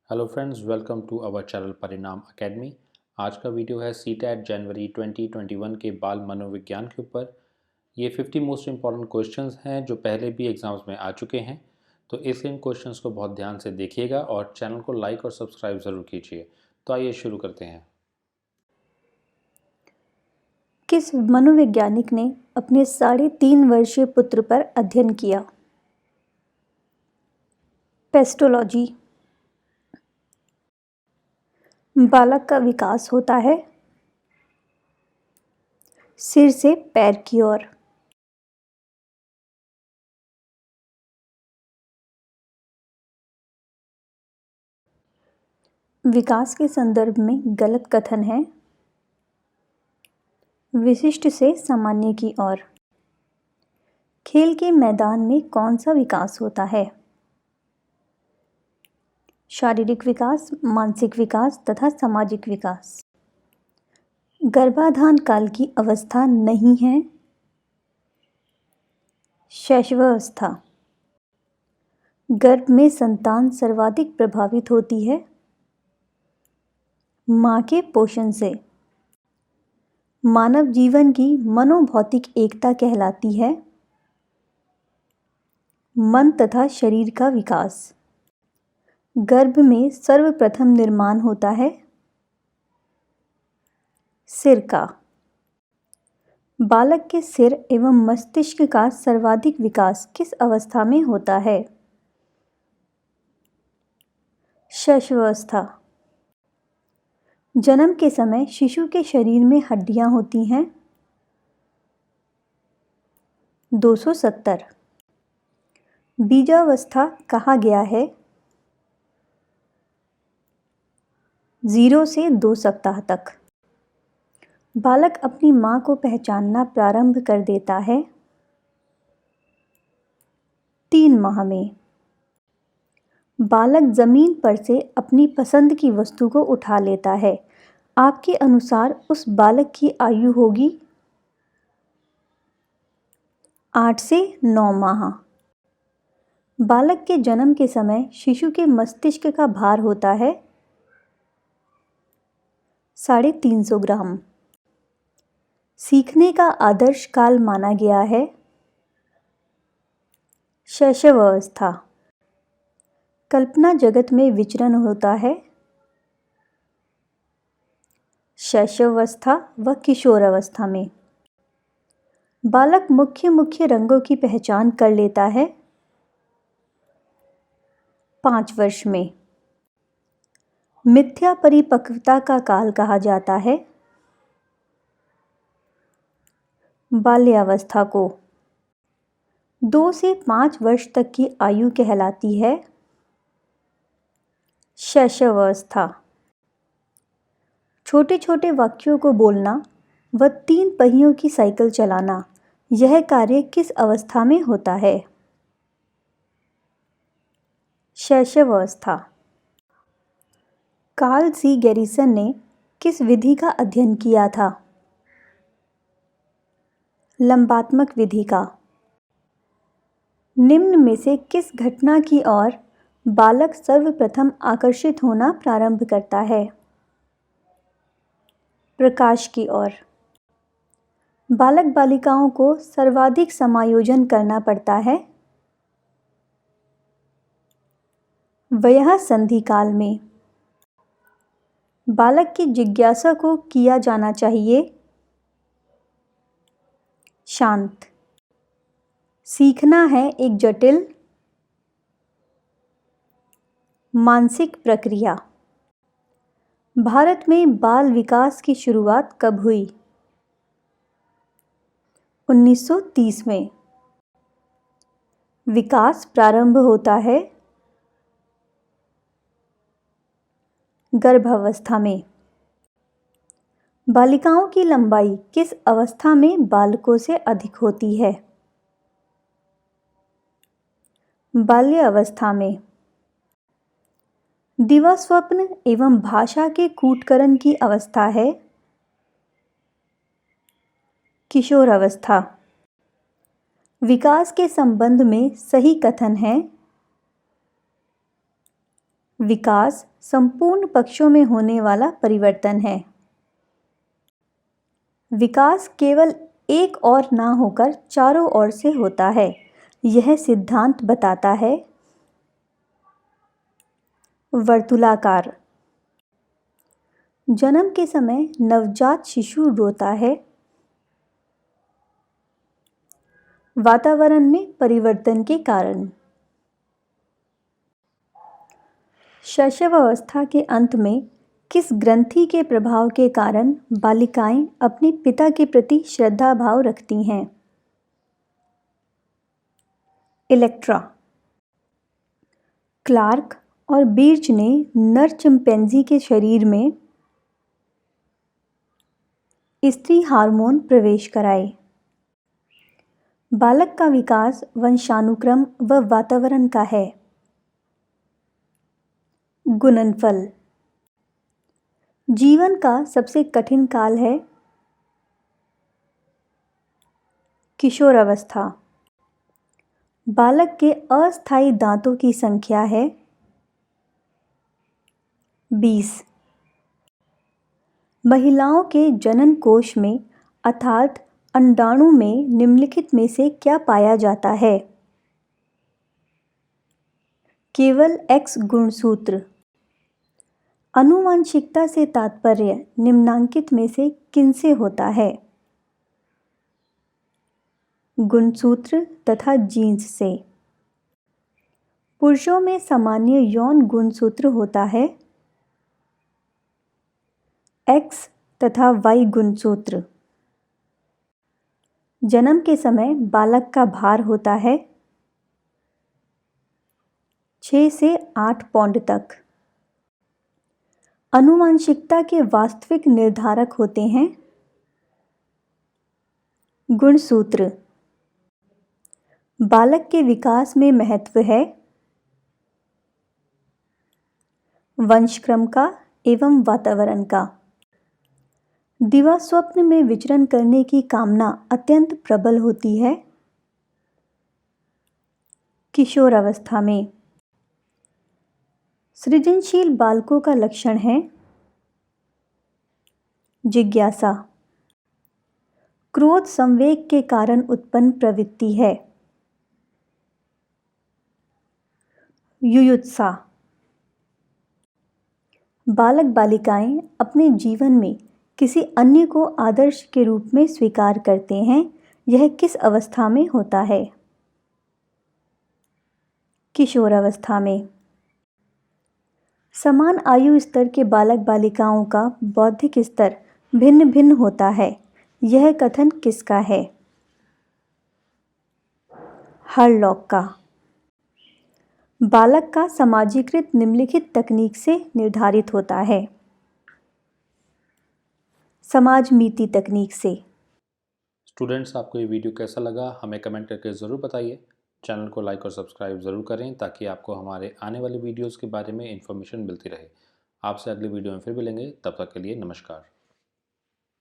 Hello friends, welcome to our channel Parinam academy. आज का video है सीटेट जनवरी 2021 के बाल मनोविज्ञान के ऊपर। ये 50 मोस्ट इम्पॉर्टेंट क्वेश्चंस हैं जो पहले भी एग्जाम्स में आ चुके हैं, तो इसलिए इन क्वेश्चंस को बहुत ध्यान से देखिएगा और चैनल को लाइक और सब्सक्राइब ज़रूर कीजिए। तो आइए शुरू करते हैं। किस मनोवैज्ञानिक ने अपने 3.5 वर्षीय पुत्र पर अध्ययन किया? पेस्टोलॉजी। बालक का विकास होता है सिर से पैर की ओर। विकास के संदर्भ में गलत कथन है विशिष्ट से सामान्य की ओर। खेल के मैदान में कौन सा विकास होता है? शारीरिक विकास, मानसिक विकास तथा सामाजिक विकास। गर्भाधान काल की अवस्था नहीं है शैशवावस्था। गर्भ में संतान सर्वाधिक प्रभावित होती है मां के पोषण से। मानव जीवन की मनोभौतिक एकता कहलाती है मन तथा शरीर का विकास। गर्भ में सर्वप्रथम निर्माण होता है सिर का। बालक के सिर एवं मस्तिष्क का सर्वाधिक विकास किस अवस्था में होता है? शैशवावस्था। जन्म के समय शिशु के शरीर में हड्डियां होती हैं 270। बीजावस्था कहा गया है 0 से 2 सप्ताह तक। बालक अपनी मां को पहचानना प्रारंभ कर देता है 3 माह में। बालक जमीन पर से अपनी पसंद की वस्तु को उठा लेता है। आपके अनुसार उस बालक की आयु होगी 8 से 9 माह। बालक के जन्म के समय शिशु के मस्तिष्क का भार होता है 350 ग्राम। सीखने का आदर्श काल माना गया है शैशवावस्था। कल्पना जगत में विचरण होता है शैशवावस्था व किशोरावस्था में। बालक मुख्य रंगों की पहचान कर लेता है 5 वर्ष में। मिथ्या परिपक्वता का काल कहा जाता है बाल्यावस्था को। 2 से 5 वर्ष तक की आयु कहलाती है शैशवावस्था। छोटे छोटे वाक्यों को बोलना व 3 पहियों की साइकिल चलाना, यह कार्य किस अवस्था में होता है? शैशवावस्था। कार्ल सी गैरिसन ने किस विधि का अध्ययन किया था? लंबात्मक विधि का। निम्न में से किस घटना की ओर बालक सर्वप्रथम आकर्षित होना प्रारंभ करता है? प्रकाश की ओर। बालक बालिकाओं को सर्वाधिक समायोजन करना पड़ता है वयः संधि काल में। बालक की जिज्ञासा को किया जाना चाहिए शांत। सीखना है एक जटिल मानसिक प्रक्रिया। भारत में बाल विकास की शुरुआत कब हुई? 1930 में। विकास प्रारंभ होता है गर्भावस्था में। बालिकाओं की लंबाई किस अवस्था में बालकों से अधिक होती है? बाल्यावस्था में। दिवा स्वप्न एवं भाषा के कूटकरण की अवस्था है किशोरावस्था। विकास के संबंध में सही कथन है विकास संपूर्ण पक्षों में होने वाला परिवर्तन है। विकास केवल एक ओर ना होकर चारों ओर से होता है। यह सिद्धांत बताता है। वर्तुलाकार। जन्म के समय नवजात शिशु रोता है। वातावरण में परिवर्तन के कारण। शैशवावस्था के अंत में किस ग्रंथि के प्रभाव के कारण बालिकाएं अपने पिता के प्रति श्रद्धा भाव रखती हैं? इलेक्ट्रा। क्लार्क और बिर्च ने नर चिंपैंजी के शरीर में स्त्री हार्मोन प्रवेश कराए। बालक का विकास वंशानुक्रम व वातावरण का है। गुणनफल। जीवन का सबसे कठिन काल है किशोरावस्था। बालक के अस्थायी दांतों की संख्या है 20। महिलाओं के जनन कोश में अर्थात अंडाणु में निम्नलिखित में से क्या पाया जाता है? केवल X गुणसूत्र। आनुवंशिकता से तात्पर्य निम्नांकित में से किनसे होता है? गुणसूत्र तथा जीन्स से। पुरुषों में सामान्य यौन गुणसूत्र होता है X तथा Y गुणसूत्र। जन्म के समय बालक का भार होता है 6 से 8 पौंड तक। आनुवंशिकता के वास्तविक निर्धारक होते हैं गुणसूत्र। बालक के विकास में महत्व है वंशक्रम का एवं वातावरण का। दिवा स्वप्न में विचरण करने की कामना अत्यंत प्रबल होती है किशोरावस्था में। सृजनशील बालकों का लक्षण है जिज्ञासा। क्रोध संवेग के कारण उत्पन्न प्रवृत्ति है युयुत्सा। बालक बालिकाएं अपने जीवन में किसी अन्य को आदर्श के रूप में स्वीकार करते हैं। यह किस अवस्था में होता है? किशोरावस्था में। समान आयु स्तर के बालक बालिकाओं का बौद्धिक स्तर भिन्न भिन्न होता है। यह कथन किसका है? हरलॉक का। बालक का समाजीकृत निम्नलिखित तकनीक से निर्धारित होता है। समाजमिति तकनीक से। स्टूडेंट्स, आपको ये वीडियो कैसा लगा हमें कमेंट करके ज़रूर बताइए। चैनल को लाइक और सब्सक्राइब ज़रूर करें ताकि आपको हमारे आने वाले वीडियोस के बारे में इन्फॉर्मेशन मिलती रहे। आपसे अगली वीडियो में फिर मिलेंगे, तब तक के लिए नमस्कार।